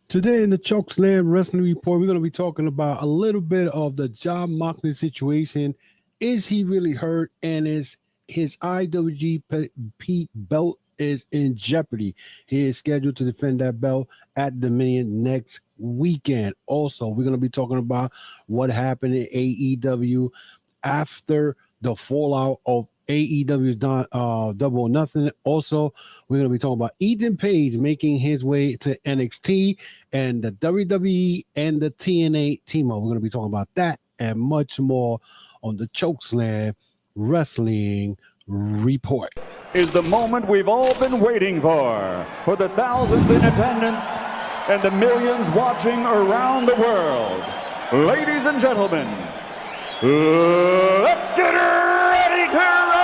Today in the Chokeslam Wrestling Report, we're going to be talking about a little bit of the Jon Moxley situation. Is he really hurt? And is his IWGP belt is in jeopardy? He is scheduled to defend that belt at Dominion next weekend. Also, we're going to be talking about what happened in AEW after the fallout of AEW's Double or Nothing. Also, we're going to be talking about Ethan Page making his way to NXT and the WWE and the TNA team up. We're going to be talking about that and much more on the Chokeslam Wrestling Report. Is the moment we've all been waiting for the thousands in attendance and the millions watching around the world. Ladies and gentlemen, let's get ready to rumble!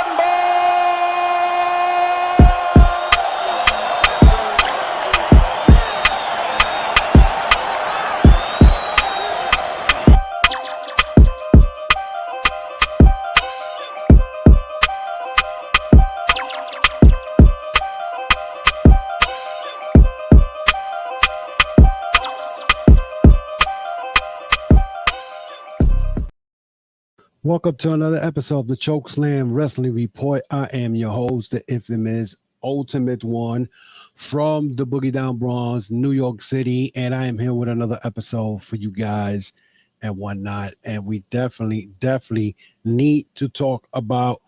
Welcome to another episode of the Chokeslam Wrestling Report. I am your host, the infamous Ultimate One from the Boogie Down Bronx, New York City, and I am here with another episode for you guys and whatnot. And we definitely need to talk about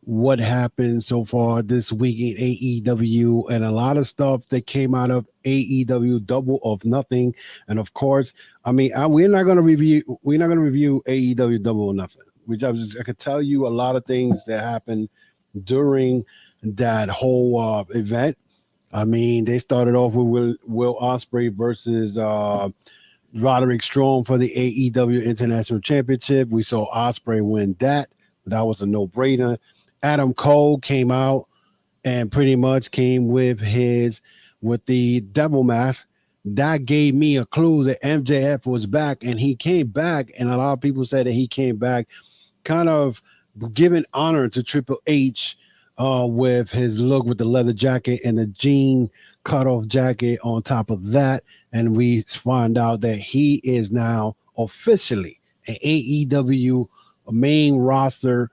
what happened so far this week in AEW and a lot of stuff that came out of AEW Double or Nothing. And of course, we're not going to review AEW Double or Nothing, which I could tell you a lot of things that happened during that whole event. They started off with Will Ospreay versus Roderick Strong for the AEW International Championship. We saw Ospreay win that. That was a no-brainer. Adam Cole came out and pretty much came with the devil mask. That gave me a clue that MJF was back, and he came back, and a lot of people said that he came back kind of giving honor to Triple H with his look with the leather jacket and the jean cutoff jacket on top of that. And we find out that he is now officially an AEW main roster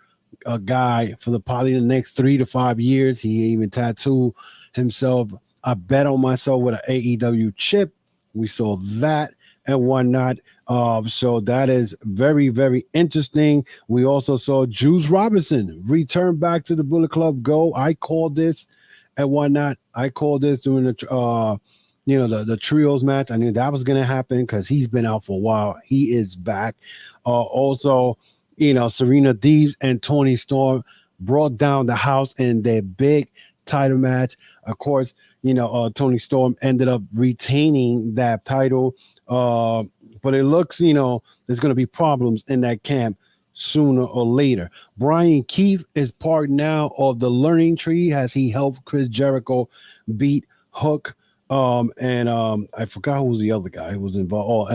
guy for probably the next 3 to 5 years. He even tattooed himself. I bet on myself with an AEW chip. We saw that and whatnot. So that is very, very interesting. We also saw Juice Robinson return back to the Bullet Club Go. I called this and whatnot. I called this during the trios match. I knew that was going to happen because he's been out for a while. He is back. Also, Serena Deebs and Toni Storm brought down the house in their big title match. Of course, Toni Storm ended up retaining that title. But it looks, there's going to be problems in that camp sooner or later. Brian Keith is part now of the Learning Tree as he helped Chris Jericho beat Hook. I forgot who was the other guy who was involved.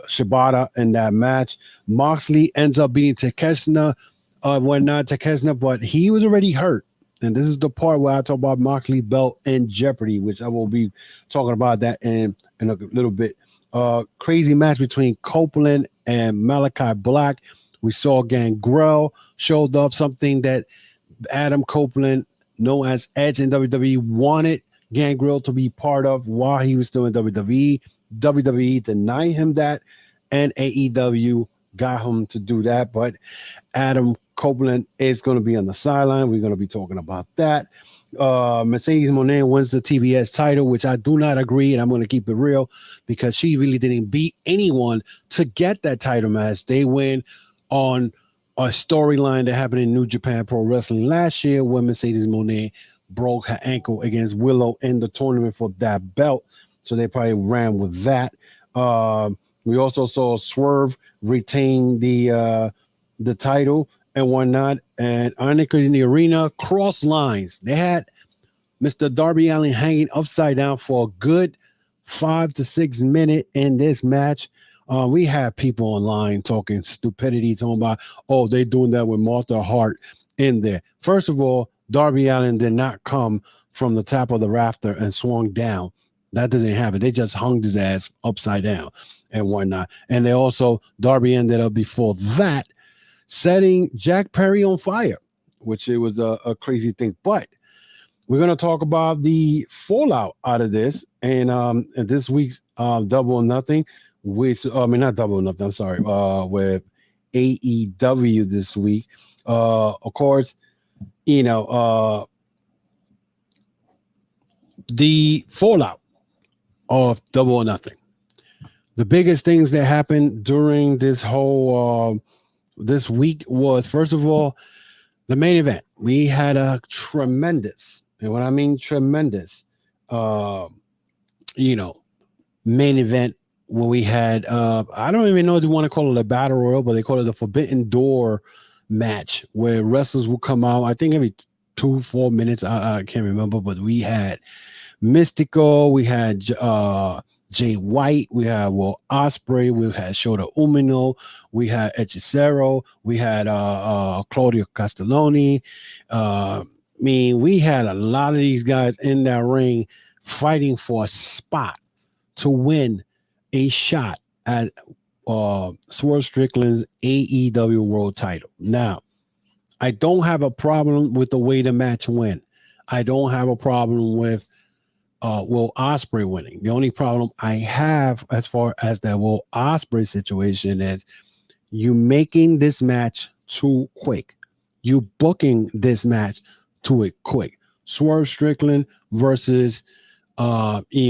Shibata in that match. Moxley ends up beating Takeshita, but he was already hurt. And this is the part where I talk about Moxley's belt in jeopardy, which I will be talking about that in a little bit. Crazy match between Copeland and Malachi Black. We saw Gangrel showed up, something that Adam Copeland, known as Edge in WWE, wanted Gangrel to be part of while he was still in WWE. WWE denied him that, and AEW got him to do that. But Adam Copeland is going to be on the sideline. We're going to be talking about that. Mercedes Moné wins the TBS title, which I do not agree, and I'm going to keep it real because she really didn't beat anyone to get that title match. They win on a storyline that happened in New Japan Pro Wrestling last year when Mercedes Moné broke her ankle against Willow in the tournament for that belt. So they probably ran with that. We also saw Swerve retain the title and whatnot. And Arnica in the arena, cross lines. They had Mr. Darby Allin hanging upside down for a good 5 to 6 minutes in this match. We had people online talking stupidity, talking about, they're doing that with Martha Hart in there. First of all, Darby Allin did not come from the top of the rafter and swung down. That doesn't happen. They just hung his ass upside down and whatnot. And they also, Darby ended up before that setting Jack Perry on fire, which it was a crazy thing. But we're going to talk about the fallout out of this and this week's Double or Nothing, which, not Double or Nothing, I'm sorry, with AEW this week. Of course, the fallout of Double or Nothing. The biggest things that happened during this whole this week was, first of all, the main event. We had a tremendous, and when I mean tremendous, main event where we had I don't even know if you want to call it a battle royal, but they call it the Forbidden Door match, where wrestlers will come out, I think every 2-4 minutes. I can't remember, but we had Mystico, we had Jay White, we had Will Ospreay, we had Shota Umino, we had Hechicero, we had Claudio Castelloni. We had a lot of these guys in that ring fighting for a spot to win a shot at Swerve Strickland's AEW World Title. Now, I don't have a problem with the way the match went. I don't have a problem with Will Ospreay winning. The only problem I have as far as that Will Ospreay situation is you making this match too quick. You booking this match too quick. Swerve Strickland versus Mr.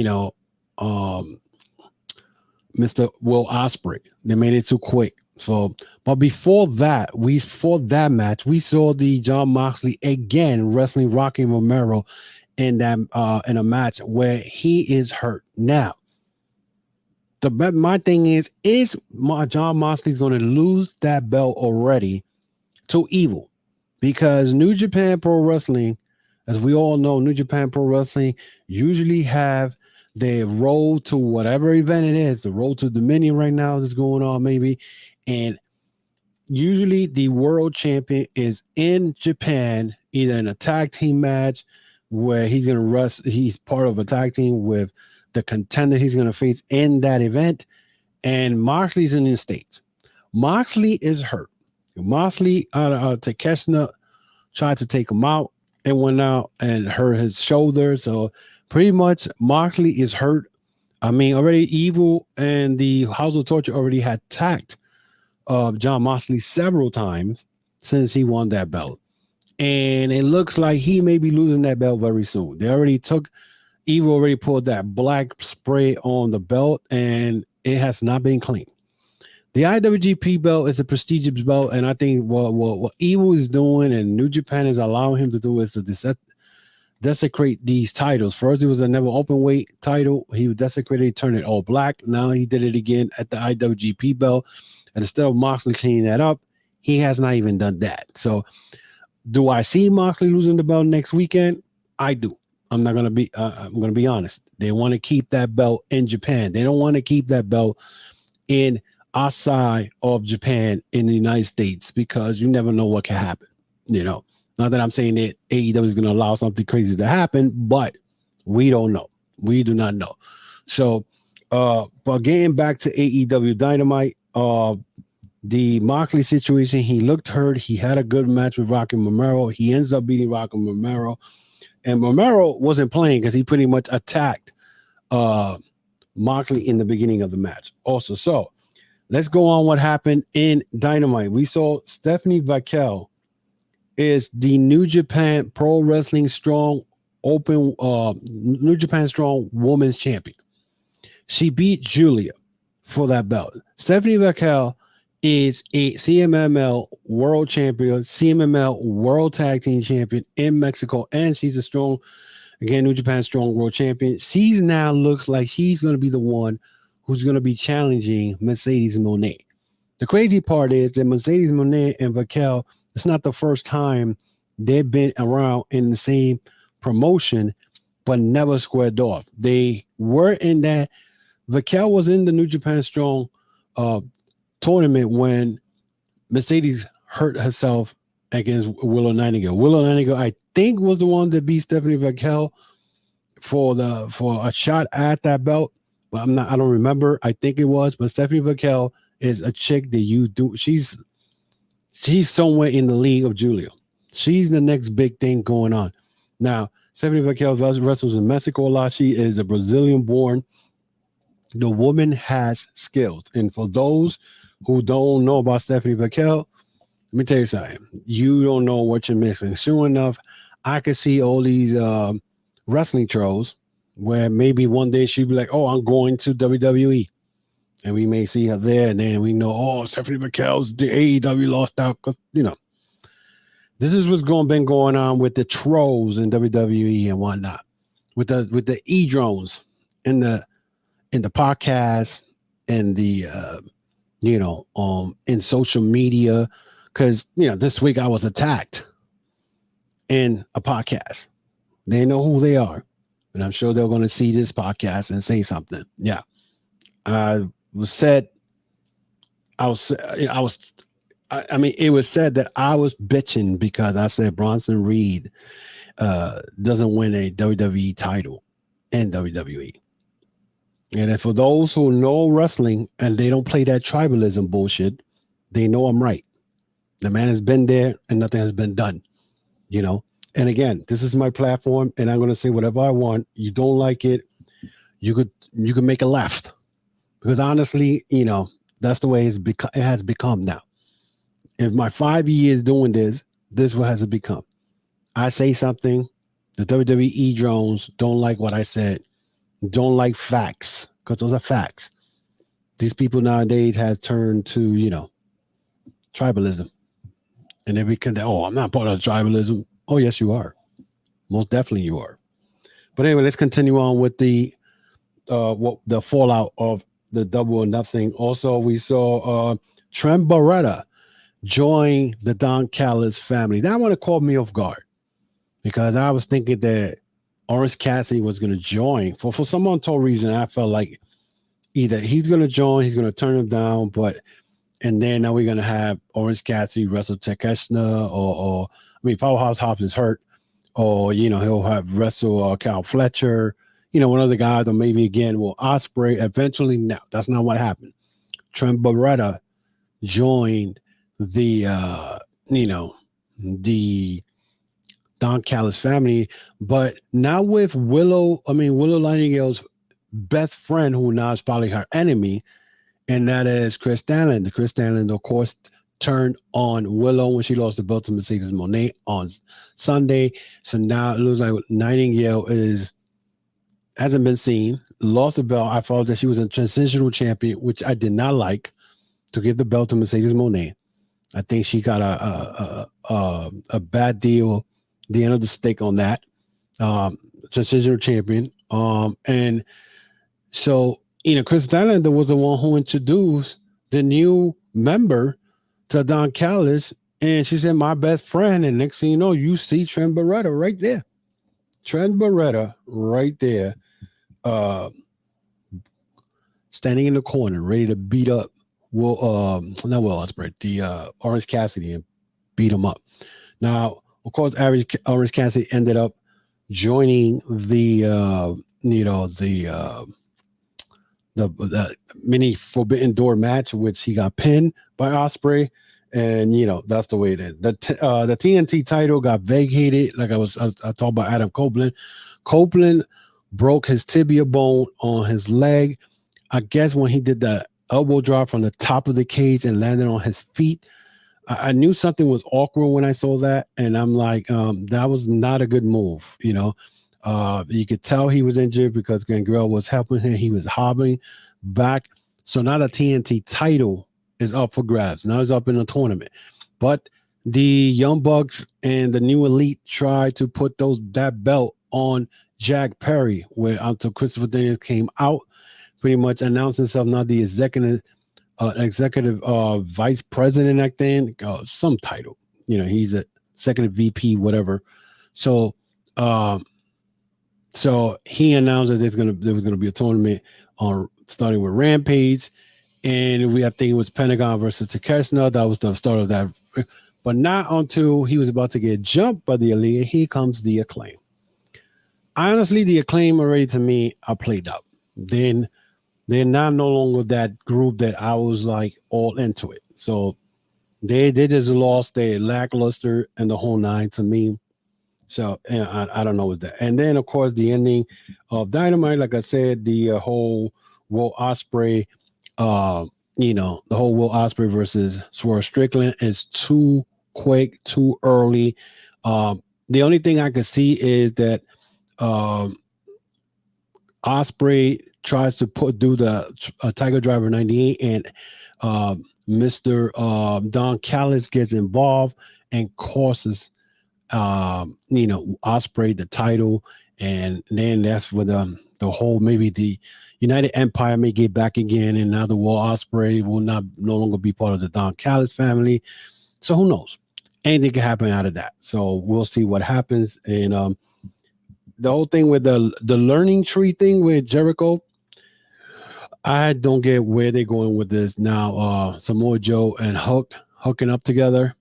Will Ospreay. They made it too quick. So, but before that match, we saw the Jon Moxley again wrestling Rocky Romero in that in a match where he is hurt. Now, my thing is Jon Moxley going to lose that belt already to Evil? Because New Japan Pro Wrestling, as we all know, New Japan Pro Wrestling usually have their road to whatever event it is, the road to Dominion right now is going on maybe, and usually the world champion is in Japan, either in a tag team match where he's going to wrestle, he's part of a tag team with the contender he's going to face in that event, and Moxley's in the States. Moxley is hurt. Moxley, Takeshita tried to take him out and went out and hurt his shoulder. So pretty much Moxley is hurt. Already Evil and the House of Torture already had attacked Jon Moxley several times since he won that belt. And it looks like he may be losing that belt very soon. Evil already pulled that black spray on the belt, and it has not been clean. The IWGP belt is a prestigious belt, and I think what Evil is doing and New Japan is allowing him to do is to desecrate these titles. First, it was a never open weight title. He desecrated it, turned it all black. Now he did it again at the IWGP belt. And instead of Moxley cleaning that up, he has not even done that. So do I see Moxley losing the belt next weekend? I do. I'm going to be honest. They want to keep that belt in Japan. They don't want to keep that belt in outside of Japan in the United States, because you never know what can happen. Not that I'm saying that AEW is going to allow something crazy to happen, but we don't know. We do not know. So, but getting back to AEW Dynamite, the Moxley situation, he looked hurt. He had a good match with Rocky Romero. He ends up beating Rocky Romero. And Romero wasn't playing because he pretty much attacked Moxley in the beginning of the match also. So let's go on what happened in Dynamite. We saw Stephanie Vaquel is the New Japan Pro Wrestling Strong Open New Japan Strong Women's Champion. She beat Julia for that belt. Stephanie Vaquel is a CMLL World Champion, CMLL World Tag Team Champion in Mexico, and she's a strong, again, New Japan Strong World Champion. She's now looks like she's going to be the one who's going to be challenging Mercedes Moné. The crazy part is that Mercedes Moné and Vaquel, it's not the first time they've been around in the same promotion, but never squared off. They were in that. Vaquel was in the New Japan Strong tournament when Mercedes hurt herself against Willow Nightingale. Willow Nightingale, I think, was the one that beat Stephanie Vaquel for a shot at that belt. But I don't remember. I think it was, but Stephanie Vaquel is a chick that you do. She's somewhere in the league of Julia. She's the next big thing going on. Now, Stephanie Vaquel wrestles in Mexico a lot. She is a Brazilian born. The woman has skills. And for those who don't know about Stephanie Vaquel, let me tell you something. You don't know what you're missing. Sure enough, I could see all these wrestling trolls where maybe one day she'd be like, oh, I'm going to WWE. And we may see her there, and then we know, oh, Stephanie Vaquel's the AEW lost out. Because, this is what's been going on with the trolls in WWE and whatnot. With the e-drones in the podcast and the in social media. Because this week I was attacked in a podcast. They know who they are. And I'm sure they're going to see this podcast and say something. Yeah. It was said that I was bitching because I said Bronson Reed doesn't win a WWE title in WWE. And then for those who know wrestling and they don't play that tribalism bullshit, they know I'm right. The man has been there and nothing has been done, And again, this is my platform and I'm going to say whatever I want. You don't like it, you could make a left. Because honestly, that's the way it has become now. In my 5 years doing this is what has it become. I say something, the WWE drones don't like what I said, don't like facts, because those are facts. These people nowadays have turned to, tribalism. And they become, I'm not part of tribalism. Oh, yes, you are. Most definitely you are. But anyway, let's continue on with the fallout of the Double or Nothing. Also, we saw Trent Beretta join the Don Callis family. That one caught me off guard because I was thinking that Orange Cassidy was going to join. For some untold reason, I felt like either he's going to join, he's going to turn him down, and then now we're going to have Orange Cassidy wrestle Takeshita or Powerhouse Hobbs is hurt, or, he'll have wrestle Cal Fletcher, one of the guys, or maybe again, Ospreay eventually. No, that's not what happened. Trent Beretta joined the Don Callis family, but now with Willow Nightingale's best friend, who now is probably her enemy, and that is Chris Stanley. Chris Stanley, of course, turned on Willow when she lost the belt to Mercedes Moné on Sunday. So now it looks like Nightingale hasn't been seen, lost the belt. I felt that she was a transitional champion, which I did not like, to give the belt to Mercedes Moné. I think she got a bad deal, the end of the stick on that. Transitional champion. And so, Chris Dylander was the one who introduced the new member to Don Callis, and she said, my best friend. And next thing you know, you see Trent Beretta right there. Trent Beretta right there, standing in the corner, ready to beat up Orange Cassidy and beat him up. Now, of course, Orange Cassidy ended up joining the mini Forbidden Door match, which he got pinned by Ospreay. And that's the way it is. The TNT title got vacated. Like I talked about Adam Copeland. Copeland broke his tibia bone on his leg. I guess when he did the elbow drop from the top of the cage and landed on his feet, I knew something was awkward when I saw that, and I'm like, that was not a good move. You could tell he was injured because Gangrel was helping him. He was hobbling back. So now the TNT title is up for grabs. Now it's up in the tournament. But the Young Bucks and the New Elite tried to put that belt on Jack Perry, where until Christopher Daniels came out, pretty much announced himself not the executive vice president, I think, some title. He's a executive VP, whatever. So he announced that there was gonna be a tournament starting with Rampage. And I think it was Pentagon versus Takeshita. That was the start of that. But not until he was about to get jumped by the Elite, here comes the Acclaim. honestly, the Acclaim already to me are played up. Then they're not no longer that group that I was like all into it. So they just lost their lackluster and the whole nine to me. So I don't know what that. And then of course the ending of Dynamite, like I said, the whole Will Ospreay, the whole Will Ospreay versus Swerve Strickland is too quick, too early. The only thing I could see is that um, Ospreay tries to do the Tiger Driver 98, and Mr. Don Callis gets involved and causes Ospreay the title, and then that's where the whole maybe the United Empire may get back again, and now the Will Ospreay will no longer be part of the Don Callis family. So who knows? Anything can happen out of that. So we'll see what happens. And the whole thing with the learning tree thing with Jericho, I don't get where they're going with this now. Samoa Joe and Hook hooking up together.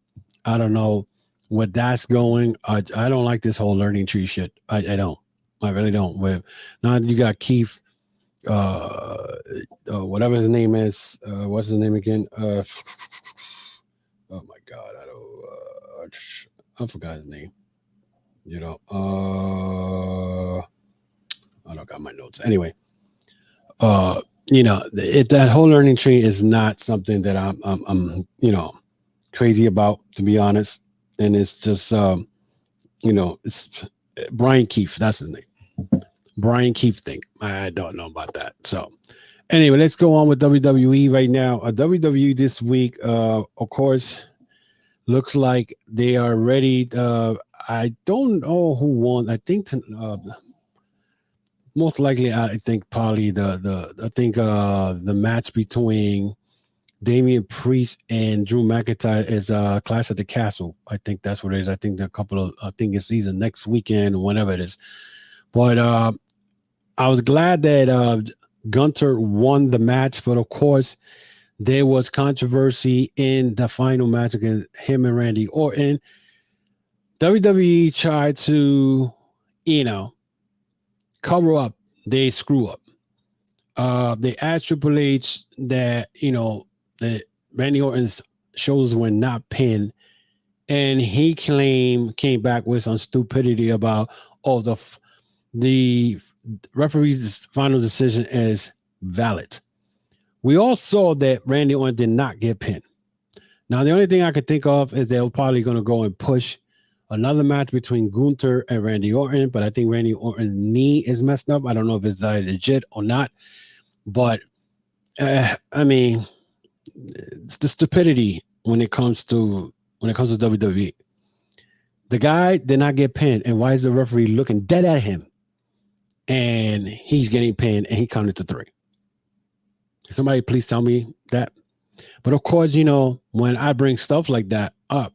I don't know where that's going. I don't like this whole learning tree shit. I don't. I really don't. With now you got Keith, whatever his name is. What's his name again? Oh my God, I forgot his name. I don't got my notes. Anyway, that whole learning tree is not something that I'm crazy about, to be honest. And it's just it's Brian Keefe, that's his name. Brian Keefe thing. I don't know about that. So anyway, let's go on with WWE right now. WWE this week, of course, looks like they are ready. I don't know who won. I think most likely, I think probably the match between Damian Priest and Drew McIntyre is Clash at the Castle. I think that's what it is. I think it's either next weekend or whenever it is. But I was glad that Gunter won the match, but of course there was controversy in the final match against him and Randy Orton. WWE tried to, cover up they screw up. They asked Triple H that that Randy Orton's shoulders were not pinned, and he came back with some stupidity about the referee's final decision is valid. We all saw that Randy Orton did not get pinned. Now the only thing I could think of is they're probably going to go and push another match between Gunther and Randy Orton, but I think Randy Orton's knee is messed up. I don't know if it's legit or not, but I mean, it's the stupidity when it comes to WWE. The guy did not get pinned, and why is the referee looking dead at him? And he's getting pinned, and he counted to 3. Somebody please tell me that. But of course, when I bring stuff like that up,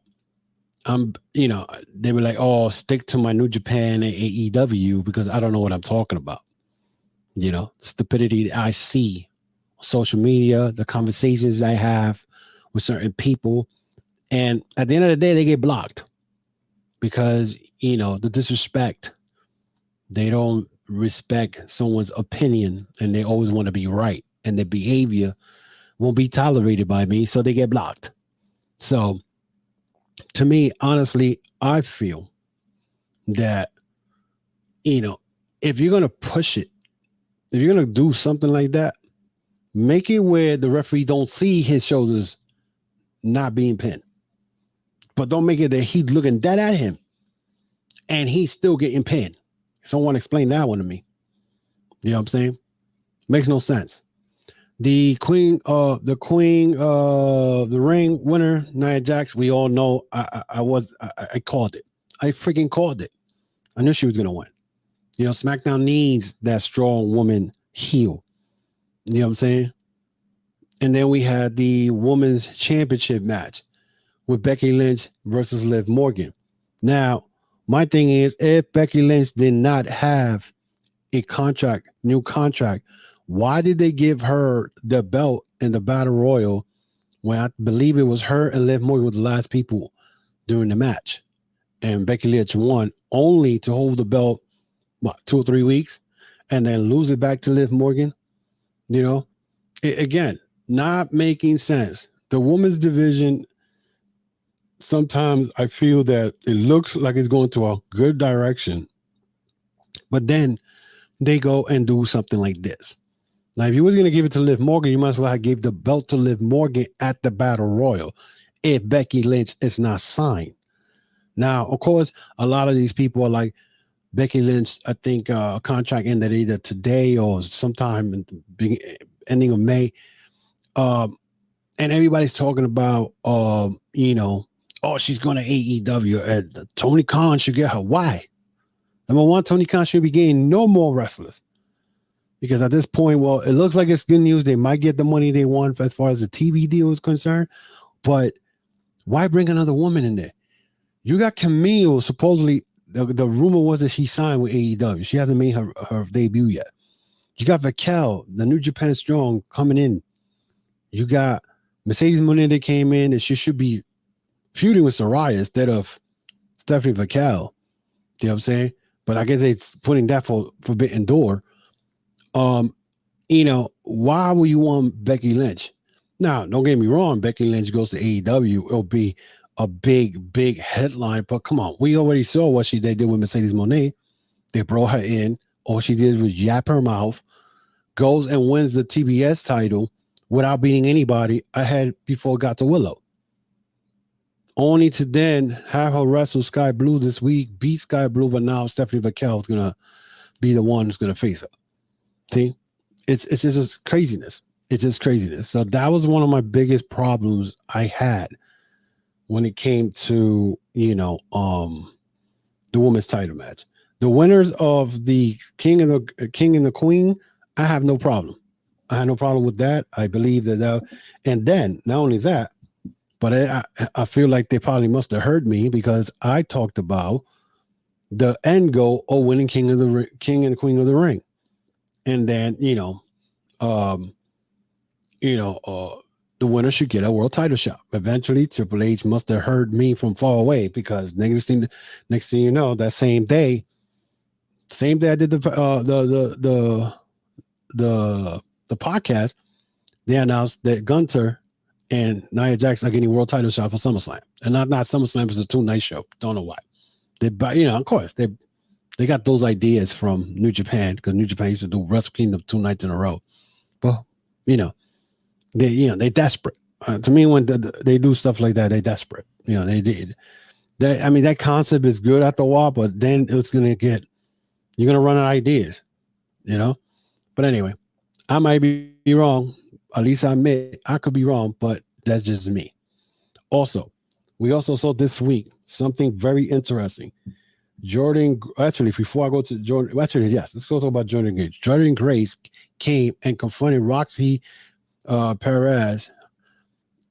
they were like, oh, stick to my New Japan and AEW because I don't know what I'm talking about. Stupidity that I see on social media, the conversations I have with certain people. And at the end of the day, they get blocked because, the disrespect, they don't respect someone's opinion and they always want to be right. And their behavior won't be tolerated by me, so they get blocked. So to me, honestly, I feel that, if you're going to push it, if you're going to do something like that, make it where the referee don't see his shoulders not being pinned. But don't make it that he's looking dead at him and he's still getting pinned. Someone explain that one to me. You know what I'm saying? Makes no sense. The queen, the ring winner, Nia Jax, we all know I called it. I freaking called it. I knew she was going to win. SmackDown needs that strong woman heel. You know what I'm saying? And then we had the women's championship match with Becky Lynch versus Liv Morgan. Now, my thing is, if Becky Lynch did not have a new contract, why did they give her the belt in the Battle Royal when I believe it was her and Liv Morgan were the last people during the match? And Becky Lynch won only to hold the belt what, 2 or 3 weeks, and then lose it back to Liv Morgan. You know, again, not making sense. The women's division, sometimes I feel that it looks like it's going to a good direction, but then they go and do something like this. Now, if you was going to give it to Liv Morgan, you might as well have gave the belt to Liv Morgan at the Battle Royal if Becky Lynch is not signed. Now, of course, a lot of these people are like, Becky Lynch, I think a contract ended either today or sometime in the ending of May. And everybody's talking about, you know, oh, she's going to AEW. And Tony Khan should get her. Why? Number one, Tony Khan should be getting no more wrestlers. Because at this point, well, it looks like it's good news. They might get the money they want as far as the TV deal is concerned. But why bring another woman in there? You got Camille, supposedly, the rumor was that she signed with AEW. She hasn't made her debut yet. You got Raquel, the New Japan Strong, coming in. You got Mercedes Moné that came in, and she should be feuding with Saraya instead of Stephanie Raquel. You know what I'm saying? But I guess it's putting that for Forbidden Door. You know, why would you want Becky Lynch? Now, don't get me wrong, Becky Lynch goes to AEW, it'll be a big headline, but come on, we already saw what they did with Mercedes Moné. They brought her in. All she did was yap her mouth, goes and wins the TBS title without beating anybody ahead before it got to Willow. Only to then have her wrestle Sky Blue this week, beat Sky Blue, but now Stephanie Raquel is going to be the one who's going to face her. See? It's just craziness. It's just craziness. So that was one of my biggest problems I had when it came to, you know, the women's title match. The winners of the King and the Queen, I have no problem. I have no problem with that. I believe that, and then not only that, but I feel like they probably must have heard me because I talked about the end goal of winning King and the Queen of the Ring, and then the winner should get a world title shot. Eventually, Triple H must have heard me from far away because next thing you know, that same day I did the podcast, they announced that Gunther and Nia Jax are getting world title shot for SummerSlam, and not SummerSlam, it's a 2-night show. Don't know why. Of course they got those ideas from New Japan because New Japan used to do Wrestle Kingdom 2 nights in a row. Well, they desperate. To me, when they do stuff like that, they desperate. They did. That concept is good at the while, but then it's gonna get. You're gonna run out of ideas, But anyway, I might be wrong. At least I admit I could be wrong, but that's just me. Also, we also saw this week something very interesting. Before I go to Jordan, yes, let's go talk about Jordan Grace. Jordan Grace came and confronted Roxy Perez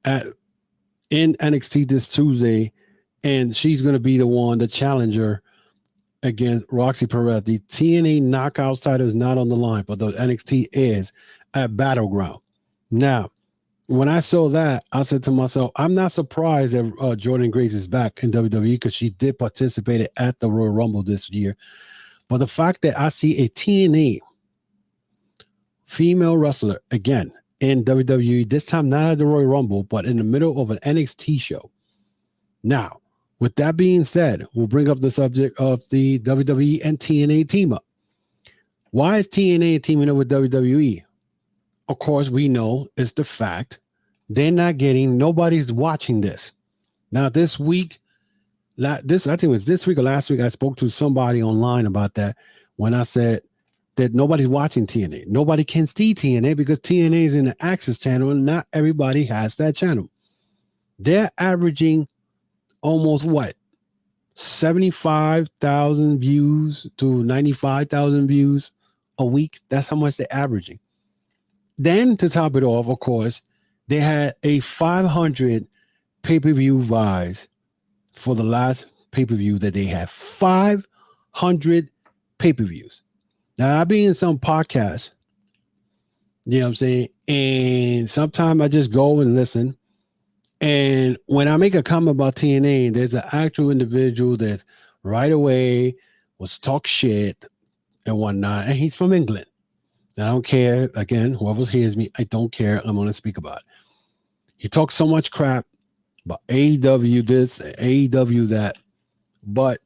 in NXT this Tuesday, and she's going to be the challenger against Roxy Perez. The TNA Knockouts title is not on the line, but the NXT is at Battleground. Now, when I saw that, I said to myself, I'm not surprised that Jordan Grace is back in WWE because she did participate at the Royal Rumble this year. But the fact that I see a TNA female wrestler again in WWE, this time not at the Royal Rumble, but in the middle of an NXT show. Now, with that being said, we'll bring up the subject of the WWE and TNA team up. Why is TNA teaming up with WWE? Of course, we know it's the fact nobody's watching this. Now, this week, I think it was this week or last week, I spoke to somebody online about that when I said that nobody's watching TNA. Nobody can see TNA because TNA is in the Access channel and not everybody has that channel. They're averaging almost 75,000 views to 95,000 views a week. That's how much they're averaging. Then to top it off, of course, they had a 500 pay-per-view buys for the last pay-per-view that they had. 500 pay-per-views. Now, I've been in some podcasts, you know what I'm saying? And sometimes I just go and listen. And when I make a comment about TNA, there's an actual individual that right away was talk shit, and whatnot, and he's from England. I don't care. Again, whoever hears me, I don't care. I'm going to speak about it. He talks so much crap about AEW this, AEW that, but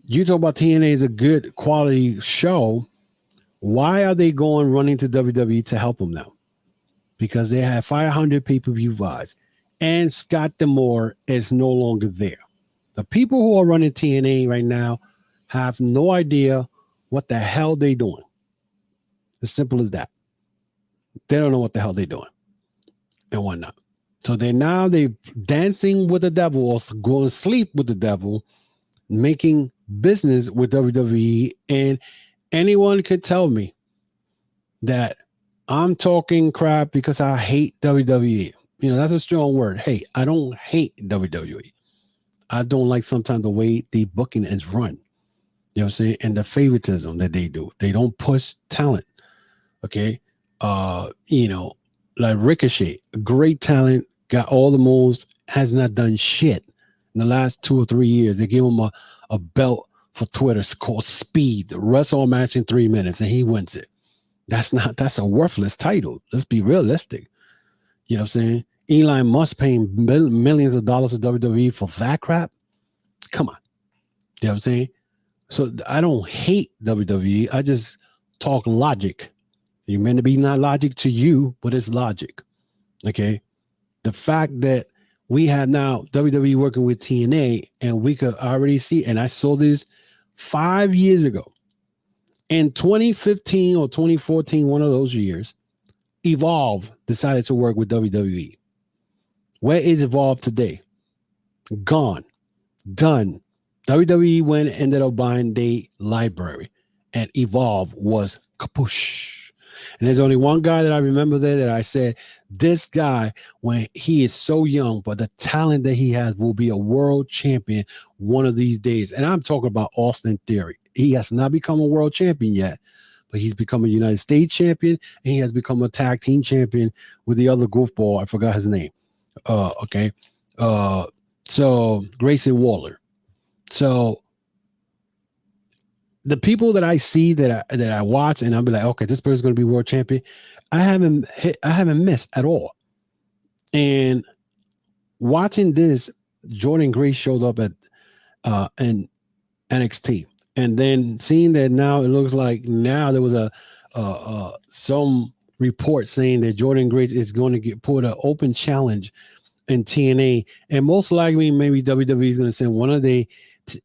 you talk about TNA is a good quality show. Why are they going running to WWE to help them now? Because they have 500 pay-per-view buys, and Scott D'Amore is no longer there. The people who are running TNA right now have no idea what the hell they're doing. As simple as that. They don't know what the hell they're doing and whatnot. So they dancing with the devil or going to sleep with the devil, making business with WWE. And anyone could tell me that I'm talking crap because I hate WWE. You know, that's a strong word. Hey, I don't hate WWE. I don't like sometimes the way the booking is run. You know what I'm saying? And the favoritism that they do. They don't push talent. Okay. You know, like Ricochet, great talent, got all the moves, has not done shit in the last 2 or 3 years. They gave him a belt for Twitter. It's called Speed. Wrestle a match in 3 minutes and he wins it. That's a worthless title. Let's be realistic. You know what I'm saying? Elon Musk paying millions of dollars to WWE for that crap. Come on. You know what I'm saying? So I don't hate WWE. I just talk logic. You meant to be not logic to you, but it's logic. Okay. The fact that we have now WWE working with TNA and we could already see, and I saw this 5 years ago. In 2015 or 2014, one of those years, Evolve decided to work with WWE. Where is Evolve today? Gone. Done. WWE went and ended up buying their library, and Evolve was kapoosh. And there's only one guy that I remember there that I said, this guy, when he is so young, but the talent that he has will be a world champion one of these days. And I'm talking about Austin Theory. He has not become a world champion yet, but he's become a United States champion, and he has become a tag team champion with the other goofball. I forgot his name. Okay. So Grayson Waller. So the people that I see that I watch, and I'll be like, okay, this person's going to be world champion. I haven't missed at all. And watching this, Jordan Grace showed up at in NXT, and then seeing that now it looks like now there was some report saying that Jordan Grace is going to put an open challenge in TNA, and most likely maybe WWE is going to send one of the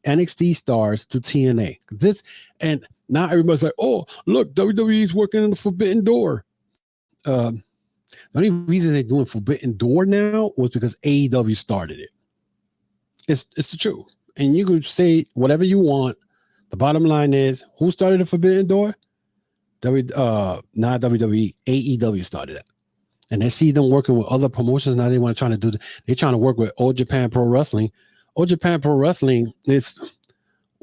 NXT stars to TNA. This, and now everybody's like, oh, look, WWE is working on the Forbidden Door. The only reason they're doing Forbidden Door now was because AEW started it. It's the truth. And you can say whatever you want. The bottom line is, who started the Forbidden Door? Not WWE, AEW started it. And they see them working with other promotions. Now they want to try to do, they're trying to work with All Japan Pro Wrestling. All Japan Pro Wrestling is,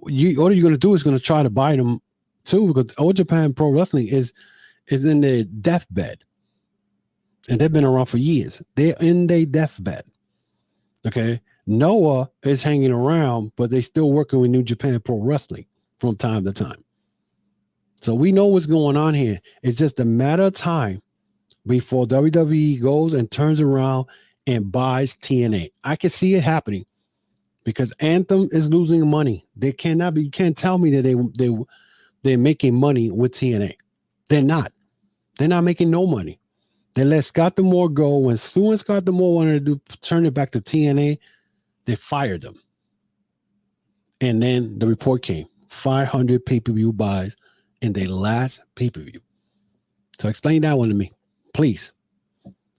all you're going to do is going to try to buy them too, because All Japan Pro Wrestling is in their deathbed. And they've been around for years. They're in their deathbed. Okay. Noah is hanging around, but they still working with New Japan Pro Wrestling from time to time. So we know what's going on here. It's just a matter of time before WWE goes and turns around and buys TNA. I can see it happening because Anthem is losing money. They cannot be. You can't tell me that they're making money with TNA. They're not. They're not making no money. They let Scott D'Amore go. When Sue and Scott D'Amore wanted to turn it back to TNA, they fired them. And then the report came: 500 pay-per-view buys in their last pay-per-view. So explain that one to me, please.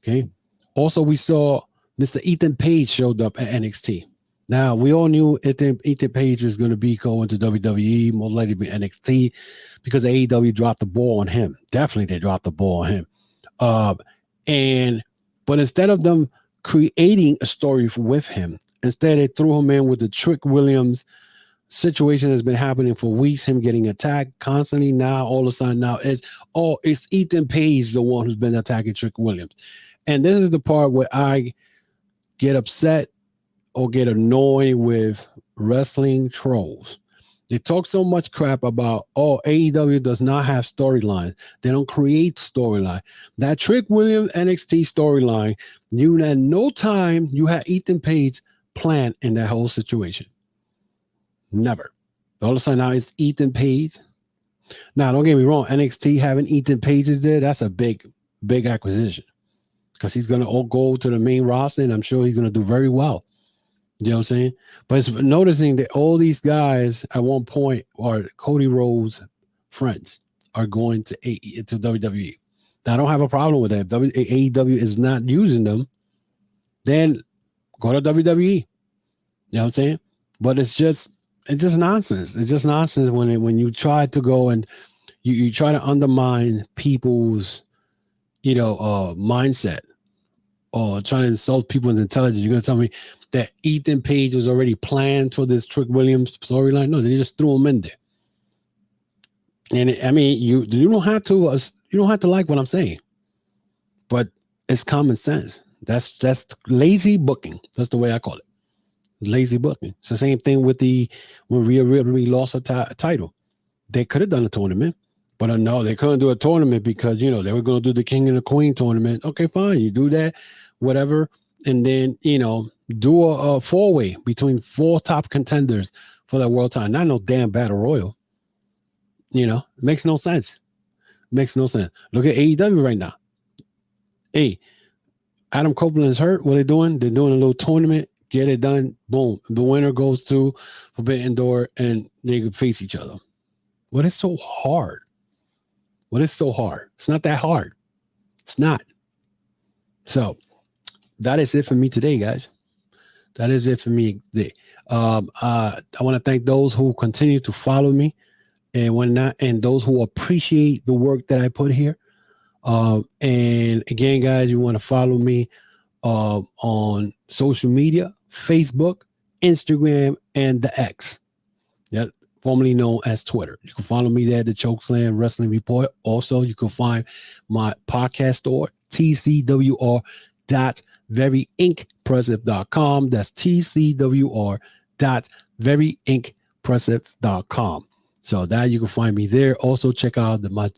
Okay. Also, we saw Mr. Ethan Page showed up at NXT. Now, we all knew Ethan Page is going to be going to WWE, most likely be NXT, because AEW dropped the ball on him. Definitely, they dropped the ball on him. But instead of them creating a story with him, instead they threw him in with the Trick Williams situation that's been happening for weeks, him getting attacked constantly. Now, all of a sudden, now it's Ethan Page, the one who's been attacking Trick Williams. And this is the part where I get upset or get annoyed with wrestling trolls. They talk so much crap about, oh, AEW does not have storyline. They don't create storyline. That Trick Williams NXT storyline, you had no time. You had Ethan Page planned in that whole situation. Never. All of a sudden now it's Ethan Page. Now, don't get me wrong. NXT having Ethan Pages there, that's a big acquisition. Because he's going to all go to the main roster, and I'm sure he's going to do very well. You know what I'm saying? But it's noticing that all these guys at one point are Cody Rhodes friends are going to WWE. Now, I don't have a problem with that. If AEW is not using them, then go to WWE. You know what I'm saying? But it's just nonsense. It's just nonsense when you try to go and you try to undermine people's, mindset, or trying to insult people's intelligence. You're going to tell me that Ethan Page was already planned for this Trick Williams storyline? No, they just threw him in there. And you don't have to like what I'm saying, but it's common sense. That's lazy booking. That's the way I call it. Lazy booking. It's the same thing with when Rhea Ripley lost a title. They could have done a tournament, but no, they couldn't do a tournament because they were going to do the King and the Queen tournament. Okay, fine, you do that, whatever, and then do a 4-way between 4 top contenders for that world title. Not no damn battle royal. It makes no sense. Makes no sense. Look at AEW right now. Hey, Adam Copeland's hurt. What are they doing? They're doing a little tournament. Get it done. Boom. The winner goes to Forbidden Door, and they can face each other. What is so hard? What is so hard? It's not that hard. It's not. So that is it for me today, guys. That is it for me today. I want to thank those who continue to follow me and those who appreciate the work that I put here. And again, guys, you want to follow me on social media, Facebook, Instagram, and the X, formerly known as Twitter. You can follow me there, the Chokeslam Wrestling Report. Also, you can find my podcast store, tcwr.veryinkpressive.com. That's tcwr.veryinkpressive.com. So that you can find me there. Also, check out my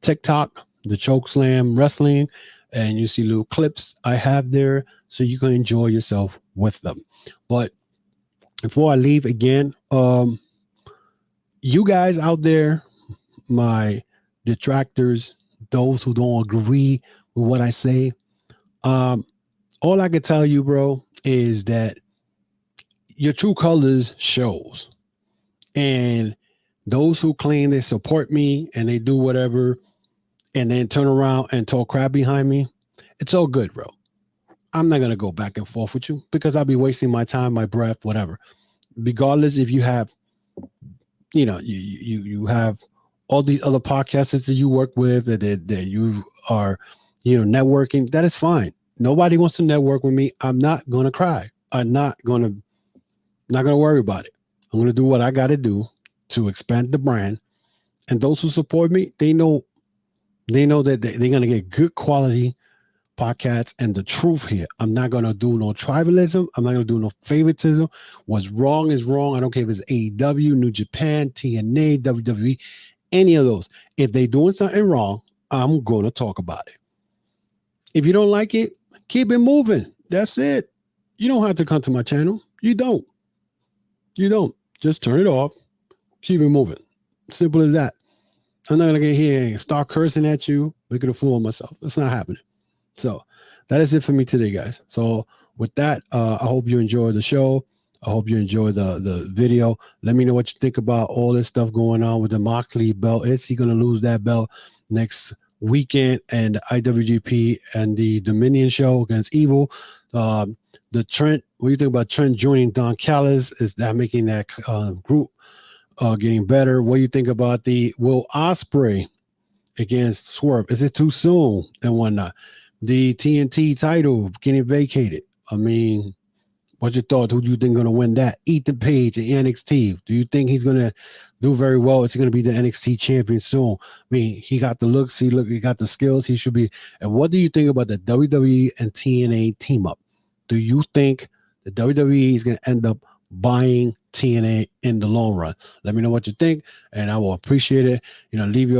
TikTok, the Chokeslam Wrestling, and you see little clips I have there so you can enjoy yourself with them. But before I leave again, you guys out there, my detractors, those who don't agree with what I say, all I can tell you, bro, is that your true colors shows. And those who claim they support me and they do whatever and then turn around and talk crap behind me, it's all good, bro. I'm not going to go back and forth with you because I'll be wasting my time, my breath, whatever. Regardless, if you have, you have all these other podcasters that you work with that you are, networking, that is fine. Nobody wants to network with me. I'm not going to cry. I'm not going to worry about it. I'm going to do what I got to do to expand the brand. And those who support me, they know that they're going to get good quality podcasts and the truth here. I'm not going to do no tribalism. I'm not going to do no favoritism. What's wrong is wrong. I don't care if it's AEW, New Japan, TNA, WWE, any of those. If they're doing something wrong, I'm going to talk about it. If you don't like it, keep it moving. That's it. You don't have to come to my channel. You don't. Just turn it off. Keep it moving. Simple as that. I'm not going to get here and start cursing at you, making a fool of myself. It's not happening. So that is it for me today, guys. So with that, I hope you enjoy the show. I hope you enjoy the video. Let me know what you think about all this stuff going on with the Moxley belt. Is he going to lose that belt next weekend? And the IWGP and the Dominion show against Evil. The Trent, what do you think about Trent joining Don Callis? Is that making that group getting better? What do you think about the Will Ospreay against Swerve? Is it too soon and whatnot? The TNT title getting vacated. I mean, what's your thought? Who do you think going to win that? Ethan Page and NXT. Do you think he's going to do very well? Is he going to be the NXT champion soon? I mean, he got the looks. He got the skills. He should be. And what do you think about the WWE and TNA team up? Do you think the WWE is going to end up buying TNA in the long run. Let me know what you think, and I will appreciate it. Leave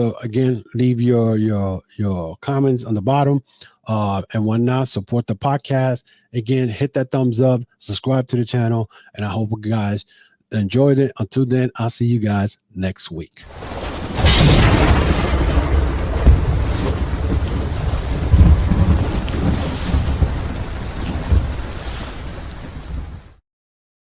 your comments on the bottom, and whatnot. Support the podcast. Again, hit that thumbs up, subscribe to the channel, and I hope you guys enjoyed it. Until then, I'll see you guys next week.